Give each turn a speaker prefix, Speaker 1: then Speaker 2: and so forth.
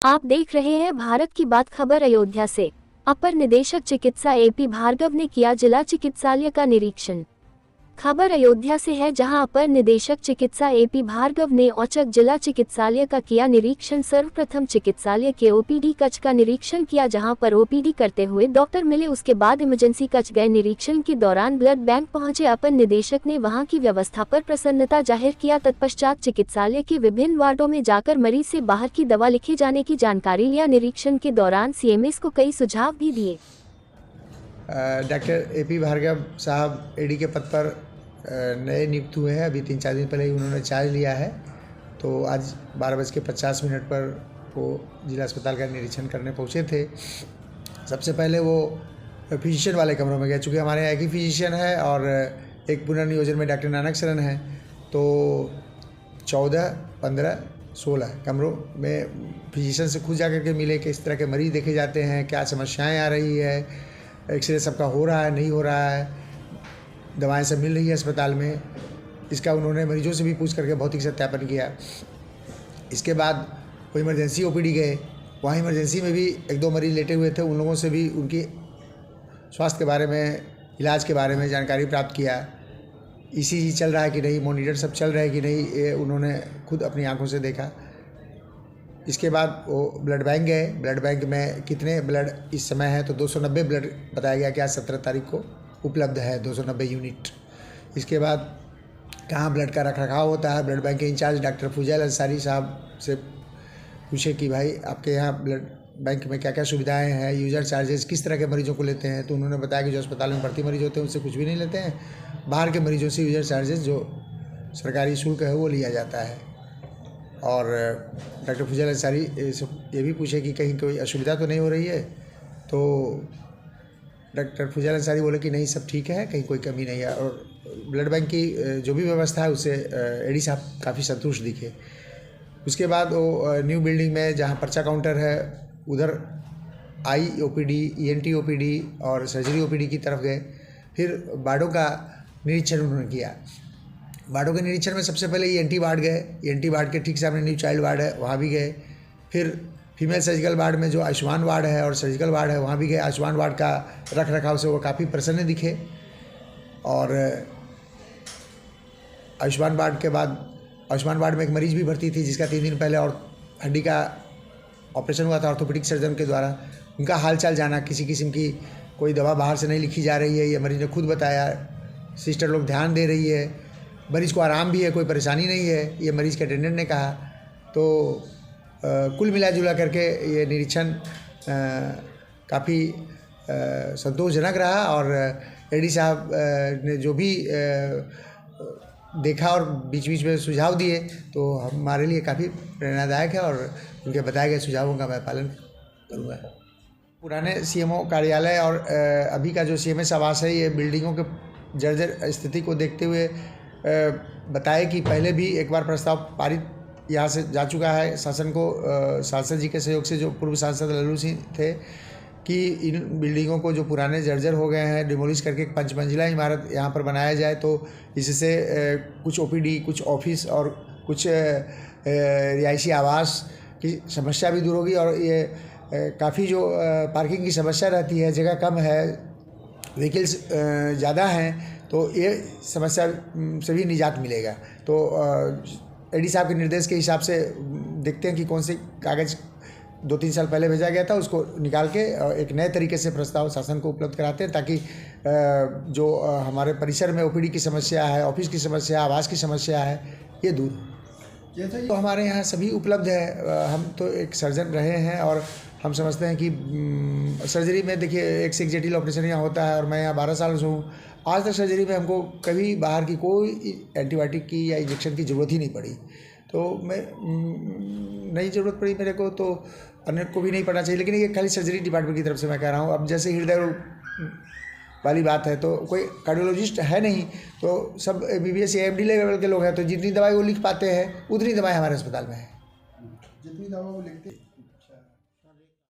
Speaker 1: आप देख रहे हैं भारत की बात खबर अयोध्या से। अपर निदेशक चिकित्सा एपी भार्गव ने किया जिला चिकित्सालय का निरीक्षण। खबर अयोध्या से है, जहां अपर निदेशक चिकित्सा एपी भार्गव ने औचक जिला चिकित्सालय का किया निरीक्षण। सर्वप्रथम चिकित्सालय के ओपीडी कक्ष का निरीक्षण किया, जहां पर ओपीडी करते हुए डॉक्टर मिले। उसके बाद इमरजेंसी कक्ष गए। निरीक्षण के दौरान ब्लड बैंक पहुंचे अपर निदेशक ने वहां की व्यवस्था पर प्रसन्नता जाहिर किया। तत्पश्चात चिकित्सालय के विभिन्न वार्डों में जाकर मरीज से बाहर की दवा लिखे जाने की जानकारी लिया। निरीक्षण के दौरान सीएमएस को कई सुझाव भी दिए।
Speaker 2: डॉक्टर एपी भार्गव साहब एडी के पद पर नए नियुक्त हुए हैं। अभी 3-4 दिन पहले ही उन्होंने चार्ज लिया है। तो आज 12:50 पर वो जिला अस्पताल का निरीक्षण करने पहुँचे थे। सबसे पहले वो फिजिशियन वाले कमरों में गए, चूँकि हमारे यहाँ एक ही फिजिशियन है और एक पुनर्नियोजन में डॉक्टर नानक शरण है। तो 14, 15, 16 कमरों में फिजिशियन से खुद जा करके मिले कि इस तरह के मरीज़ देखे जाते हैं, क्या समस्याएं आ रही है, एक्सरे सबका हो रहा है नहीं हो रहा है, दवाएं सब मिल रही है अस्पताल में। इसका उन्होंने मरीजों से भी पूछ करके भौतिक सत्यापन किया। इसके बाद वो इमरजेंसी ओपीडी गए। वहाँ इमरजेंसी में भी 1-2 मरीज़ लेटे हुए थे, उन लोगों से भी उनकी स्वास्थ्य के बारे में, इलाज के बारे में जानकारी प्राप्त किया। ईसीजी चल रहा है कि नहीं, मॉनिटर सब चल रहा है कि नहीं, ये उन्होंने खुद अपनी आंखों से देखा। इसके बाद वो ब्लड बैंक गए। ब्लड बैंक में कितने ब्लड इस समय है, तो 290 ब्लड बताया गया कि आज 17 तारीख को उपलब्ध है, 290 यूनिट। इसके बाद कहाँ ब्लड का रखरखाव होता है, ब्लड बैंक के इंचार्ज डॉक्टर फुजैल अंसारी साहब से पूछे कि भाई आपके यहाँ ब्लड बैंक में क्या क्या सुविधाएं हैं, यूज़र चार्जेस किस तरह के मरीजों को लेते हैं। तो उन्होंने बताया कि जो अस्पताल में भर्ती मरीज होते हैं उससे कुछ भी नहीं लेते हैं, बाहर के मरीजों से यूज़र चार्जेस जो सरकारी शुल्क है वो लिया जाता है। और डॉक्टर फुजैल अंसारी ये भी पूछे कि कहीं कोई असुविधा तो नहीं हो रही है। तो डॉक्टर फुजैल अंसारी बोले कि नहीं, सब ठीक है, कहीं कोई कमी नहीं है। और ब्लड बैंक की जो भी व्यवस्था है उससे एडी साहब काफ़ी संतुष्ट दिखे। उसके बाद वो न्यू बिल्डिंग में जहाँ पर्चा काउंटर है उधर आई ओपीडी, ईएनटी ओपीडी और सर्जरी ओपीडी की तरफ गए। फिर वार्डों का निरीक्षण उन्होंने किया। वार्डों के निरीक्षण में सबसे पहले ईएनटी वार्ड गए। ईएनटी वार्ड के ठीक सामने न्यू चाइल्ड वार्ड है, वहाँ भी गए। फिर फीमेल सर्जिकल वार्ड में जो आयुष्मान वार्ड है और सर्जिकल वार्ड है वहाँ भी गए। आयुष्मान वार्ड का रख रखाव से वो काफ़ी प्रसन्न दिखे। और आयुष्मान वार्ड के बाद आयुष्मान वार्ड में एक मरीज़ भी भर्ती थी जिसका 3 दिन पहले और हड्डी का ऑपरेशन हुआ था ऑर्थोपेडिक सर्जन के द्वारा। उनका हालचाल जाना, किसी किस्म की कोई दवा बाहर से नहीं लिखी जा रही है, ये मरीज़ ने खुद बताया। सिस्टर लोग ध्यान दे रही है, मरीज़ को आराम भी है, कोई परेशानी नहीं है, ये मरीज़ के अटेंडेंट ने कहा। तो कुल मिला जुला करके ये निरीक्षण काफ़ी संतोषजनक रहा। और एडी साहब ने जो भी देखा और बीच बीच में सुझाव दिए तो हमारे लिए काफ़ी प्रेरणादायक है और उनके बताए गए सुझावों का मैं पालन करूँगा। पुराने सीएमओ कार्यालय और अभी का जो सीएमएस आवास है, ये बिल्डिंगों के जर्जर स्थिति को देखते हुए बताए कि पहले भी एक बार प्रस्ताव पारित यहाँ से जा चुका है शासन को, सांसद जी के सहयोग से, जो पूर्व सांसद लल्लू सिंह थे, कि इन बिल्डिंगों को जो पुराने जर्जर हो गए हैं डिमोलिश करके एक 5 मंजिला इमारत यहाँ पर बनाया जाए। तो इससे कुछ ओपीडी, कुछ ऑफिस और कुछ रिहायशी आवास की समस्या भी दूर होगी। और ये काफ़ी जो पार्किंग की समस्या रहती है, जगह कम है, व्हीकल्स ज़्यादा हैं, तो ये समस्या से भी निजात मिलेगा। तो एडी साहब के निर्देश के हिसाब से देखते हैं कि कौन से कागज़ 2-3 साल पहले भेजा गया था उसको निकाल के एक नए तरीके से प्रस्ताव शासन को उपलब्ध कराते हैं, ताकि जो हमारे परिसर में ओपीडी की समस्या है, ऑफिस की समस्या, आवास की समस्या है, ये दूर हो। तो हमारे यहाँ सभी उपलब्ध है। हम तो एक सर्जन रहे हैं और हम समझते हैं कि सर्जरी में देखिए एक से एक जटिल ऑपरेशन यहाँ होता है और मैं यहाँ 12 साल से हूँ। आज तक सर्जरी में हमको कभी बाहर की कोई एंटीबायोटिक की या इंजेक्शन की ज़रूरत ही नहीं पड़ी। तो मैं नहीं ज़रूरत पड़ी मेरे को, तो अन्य को भी नहीं पड़ना चाहिए। लेकिन ये खाली सर्जरी डिपार्टमेंट की तरफ से मैं कह रहा हूँ। अब जैसे हृदय वाली बात है तो कोई कार्डियोलॉजिस्ट है नहीं, तो सब एमबीबीएस या एमडी लेवल के लोग हैं, तो जितनी दवाई वो लिख पाते हैं उतनी दवाई हमारे अस्पताल में है, जितनी दवा वो लिखते हैं।